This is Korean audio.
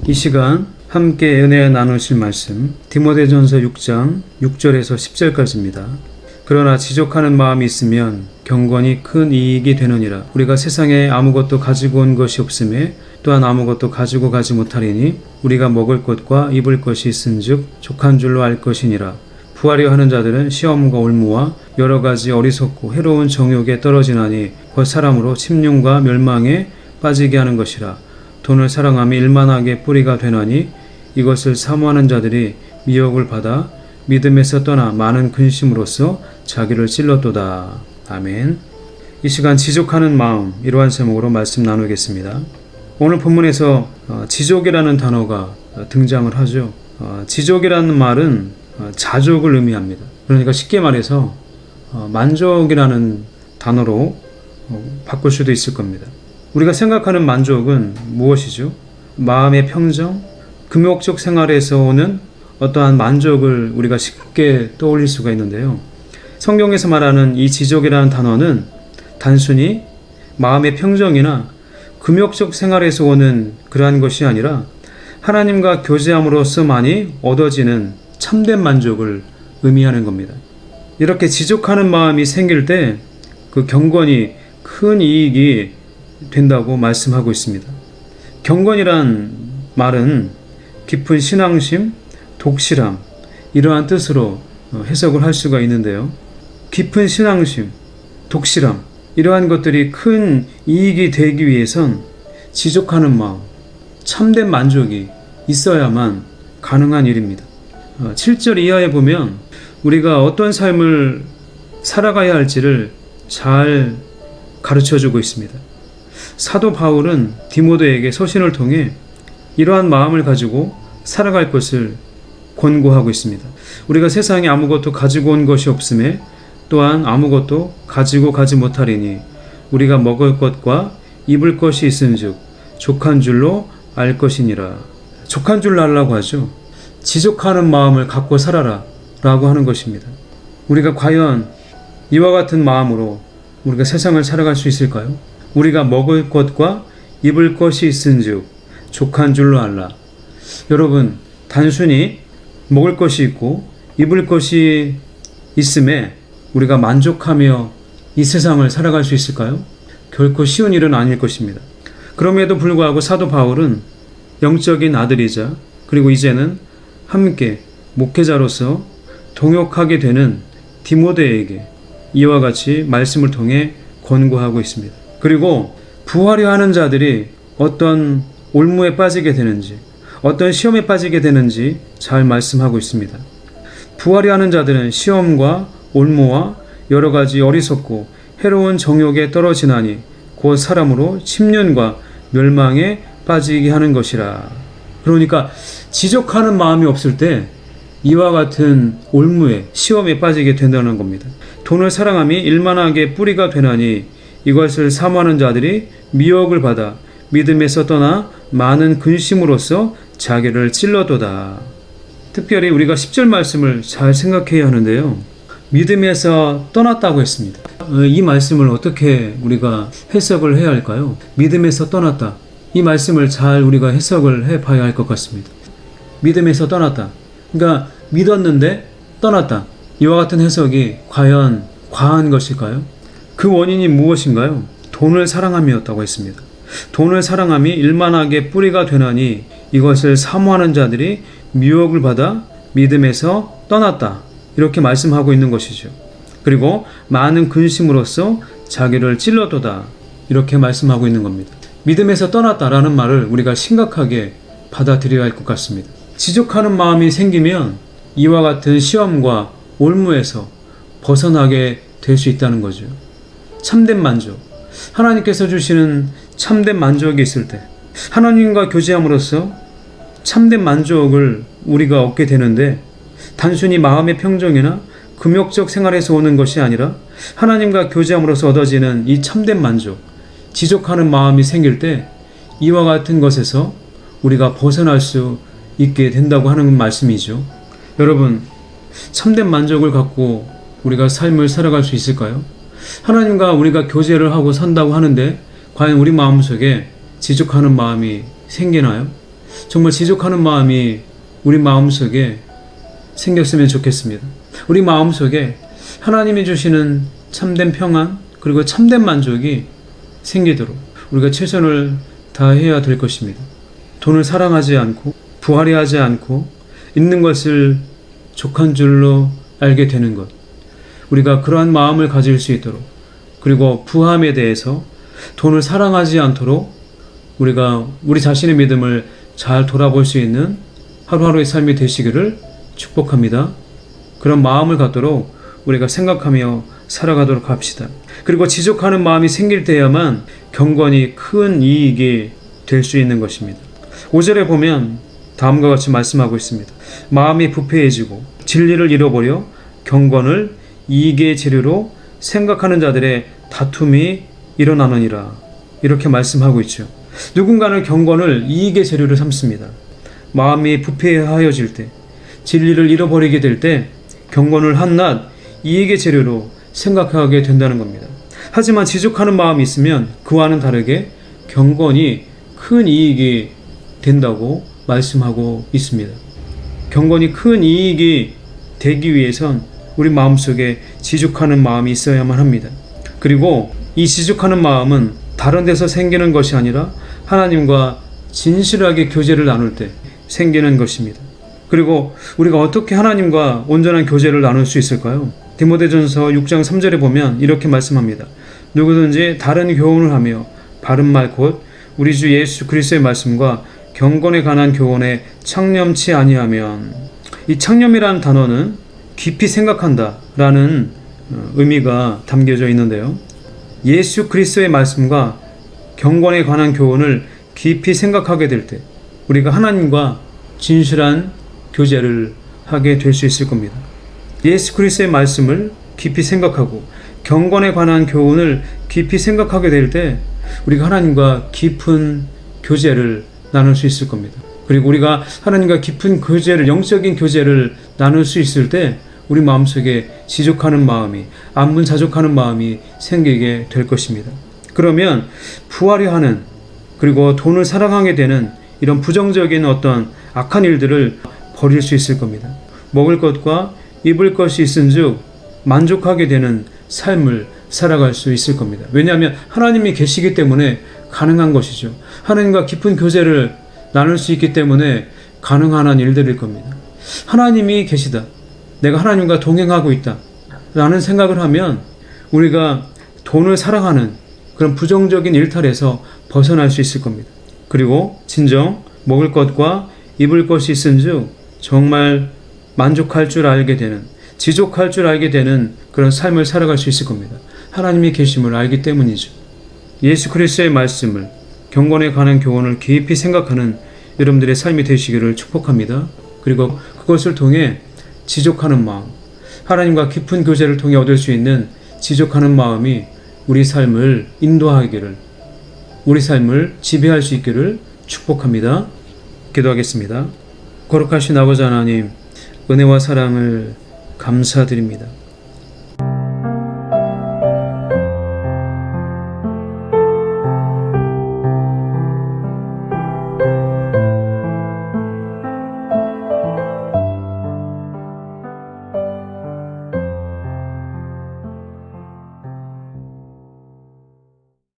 이 시간 함께 은혜 나누실 말씀 디모데전서 6장 6절에서 10절까지입니다. 그러나 지족하는 마음이 있으면 경건이 큰 이익이 되느니라. 우리가 세상에 아무것도 가지고 온 것이 없음에 또한 아무것도 가지고 가지 못하리니 우리가 먹을 것과 입을 것이 있은즉 족한 줄로 알 것이니라. 부하려 하는 자들은 시험과 올무와 여러 가지 어리석고 해로운 정욕에 떨어지나니 곧 사람으로 침륜과 멸망에 빠지게 하는 것이라. 돈을 사랑함이 일만하게 뿌리가 되나니 이것을 사모하는 자들이 미혹을 받아 믿음에서 떠나 많은 근심으로써 자기를 찔렀도다. 아멘. 이 시간 지족하는 마음, 이러한 제목으로 말씀 나누겠습니다. 오늘 본문에서 지족이라는 단어가 등장을 하죠. 지족이라는 말은 자족을 의미합니다. 그러니까 쉽게 말해서 만족이라는 단어로 바꿀 수도 있을 겁니다. 우리가 생각하는 만족은 무엇이죠? 마음의 평정, 금욕적 생활에서 오는 어떠한 만족을 우리가 쉽게 떠올릴 수가 있는데요. 성경에서 말하는 이 지족이라는 단어는 단순히 마음의 평정이나 금욕적 생활에서 오는 그러한 것이 아니라 하나님과 교제함으로써만이 얻어지는 참된 만족을 의미하는 겁니다. 이렇게 지족하는 마음이 생길 때 그 경건이 큰 이익이 된다고 말씀하고 있습니다. 경건이란 말은 깊은 신앙심, 독실함, 이러한 뜻으로 해석을 할 수가 있는데요. 깊은 신앙심, 독실함, 이러한 것들이 큰 이익이 되기 위해선 지족하는 마음, 참된 만족이 있어야만 가능한 일입니다. 7절 이하에 보면 우리가 어떤 삶을 살아가야 할지를 잘 가르쳐주고 있습니다. 사도 바울은 디모데에게 서신을 통해 이러한 마음을 가지고 살아갈 것을 권고하고 있습니다. 우리가 세상에 아무것도 가지고 온 것이 없음에 또한 아무것도 가지고 가지 못하리니 우리가 먹을 것과 입을 것이 있은즉 족한 줄로 알 것이니라. 족한 줄로 알라고 하죠. 지족하는 마음을 갖고 살아라 라고 하는 것입니다. 우리가 과연 이와 같은 마음으로 우리가 세상을 살아갈 수 있을까요? 우리가 먹을 것과 입을 것이 있은즉 족한 줄로 알라. 여러분, 단순히 먹을 것이 있고 입을 것이 있음에 우리가 만족하며 이 세상을 살아갈 수 있을까요? 결코 쉬운 일은 아닐 것입니다. 그럼에도 불구하고 사도 바울은 영적인 아들이자 그리고 이제는 함께 목회자로서 동역하게 되는 디모데에게 이와 같이 말씀을 통해 권고하고 있습니다. 그리고 부하려 하는 자들이 어떤 올무에 빠지게 되는지, 어떤 시험에 빠지게 되는지 잘 말씀하고 있습니다. 부하려 하는 자들은 시험과 올무와 여러 가지 어리석고 해로운 정욕에 떨어지나니 곧 사람으로 침륜과 멸망에 빠지게 하는 것이라. 그러니까 지족하는 마음이 없을 때 이와 같은 올무에 시험에 빠지게 된다는 겁니다. 돈을 사랑함이 일만하게 뿌리가 되나니 이것을 사모하는 자들이 미혹을 받아 믿음에서 떠나 많은 근심으로써 자기를 찔러도다. 특별히 우리가 10절 말씀을 잘 생각해야 하는데요. 믿음에서 떠났다고 했습니다. 이 말씀을 어떻게 우리가 해석을 해야 할까요? 믿음에서 떠났다. 이 말씀을 잘 우리가 해석을 해봐야 할 것 같습니다. 믿음에서 떠났다. 그러니까 믿었는데 떠났다. 이와 같은 해석이 과연 과한 것일까요? 그 원인이 무엇인가요? 돈을 사랑함이었다고 했습니다. 돈을 사랑함이 일만하게 뿌리가 되나니 이것을 사모하는 자들이 미혹을 받아 믿음에서 떠났다. 이렇게 말씀하고 있는 것이죠. 그리고 많은 근심으로써 자기를 찔러도다. 이렇게 말씀하고 있는 겁니다. 믿음에서 떠났다라는 말을 우리가 심각하게 받아들여야 할 것 같습니다. 지족하는 마음이 생기면 이와 같은 시험과 올무에서 벗어나게 될 수 있다는 거죠. 참된 만족, 하나님께서 주시는 참된 만족이 있을 때 하나님과 교제함으로써 참된 만족을 우리가 얻게 되는데 단순히 마음의 평정이나 금욕적 생활에서 오는 것이 아니라 하나님과 교제함으로써 얻어지는 이 참된 만족, 지족하는 마음이 생길 때 이와 같은 것에서 우리가 벗어날 수 있게 된다고 하는 말씀이죠. 여러분, 참된 만족을 갖고 우리가 삶을 살아갈 수 있을까요? 하나님과 우리가 교제를 하고 산다고 하는데 과연 우리 마음속에 지족하는 마음이 생기나요? 정말 지족하는 마음이 우리 마음속에 생겼으면 좋겠습니다. 우리 마음속에 하나님이 주시는 참된 평안 그리고 참된 만족이 생기도록 우리가 최선을 다해야 될 것입니다. 돈을 사랑하지 않고 부활해하지 않고 있는 것을 족한 줄로 알게 되는 것, 우리가 그러한 마음을 가질 수 있도록, 그리고 부함에 대해서 돈을 사랑하지 않도록 우리가 우리 자신의 믿음을 잘 돌아볼 수 있는 하루하루의 삶이 되시기를 축복합니다. 그런 마음을 갖도록 우리가 생각하며 살아가도록 합시다. 그리고 지족하는 마음이 생길 때야만 경건이 큰 이익이 될 수 있는 것입니다. 5절에 보면 다음과 같이 말씀하고 있습니다. 마음이 부패해지고 진리를 잃어버려 경건을 이익의 재료로 생각하는 자들의 다툼이 일어나느니라. 이렇게 말씀하고 있죠. 누군가는 경건을 이익의 재료로 삼습니다. 마음이 부패하여질 때, 진리를 잃어버리게 될 때 경건을 한낱 이익의 재료로 생각하게 된다는 겁니다. 하지만 지족하는 마음이 있으면 그와는 다르게 경건이 큰 이익이 된다고 말씀하고 있습니다. 경건이 큰 이익이 되기 위해선 우리 마음속에 지족하는 마음이 있어야만 합니다. 그리고 이 지족하는 마음은 다른 데서 생기는 것이 아니라 하나님과 진실하게 교제를 나눌 때 생기는 것입니다. 그리고 우리가 어떻게 하나님과 온전한 교제를 나눌 수 있을까요? 디모데전서 6장 3절에 보면 이렇게 말씀합니다. 누구든지 다른 교훈을 하며 바른 말 곧 우리 주 예수 그리스도의 말씀과 경건에 관한 교훈에 창념치 아니하면, 이 창념이라는 단어는 깊이 생각한다 라는 의미가 담겨져 있는데요. 예수 그리스도의 말씀과 경건에 관한 교훈을 깊이 생각하게 될 때 우리가 하나님과 진실한 교제를 하게 될 수 있을 겁니다. 예수 그리스도의 말씀을 깊이 생각하고 경건에 관한 교훈을 깊이 생각하게 될 때 우리가 하나님과 깊은 교제를 나눌 수 있을 겁니다. 그리고 우리가 하나님과 깊은 교제를, 영적인 교제를 나눌 수 있을 때 우리 마음속에 지족하는 마음이, 안문자족하는 마음이 생기게 될 것입니다. 그러면 부하려 하는, 그리고 돈을 사랑하게 되는 이런 부정적인 어떤 악한 일들을 버릴 수 있을 겁니다. 먹을 것과 입을 것이 있은즉 만족하게 되는 삶을 살아갈 수 있을 겁니다. 왜냐하면 하나님이 계시기 때문에 가능한 것이죠. 하나님과 깊은 교제를 나눌 수 있기 때문에 가능한 일들일 겁니다. 하나님이 계시다, 내가 하나님과 동행하고 있다 라는 생각을 하면 우리가 돈을 사랑하는 그런 부정적인 일탈에서 벗어날 수 있을 겁니다. 그리고 진정 먹을 것과 입을 것이 있은즉 정말 만족할 줄 알게 되는, 지족할 줄 알게 되는 그런 삶을 살아갈 수 있을 겁니다. 하나님이 계심을 알기 때문이죠. 예수 그리스도의 말씀을, 경건에 관한 교훈을 깊이 생각하는 여러분들의 삶이 되시기를 축복합니다. 그리고 그것을 통해 지족하는 마음, 하나님과 깊은 교제를 통해 얻을 수 있는 지족하는 마음이 우리 삶을 인도하기를, 우리 삶을 지배할 수 있기를 축복합니다. 기도하겠습니다. 거룩하신 아버지 하나님, 은혜와 사랑을 감사드립니다.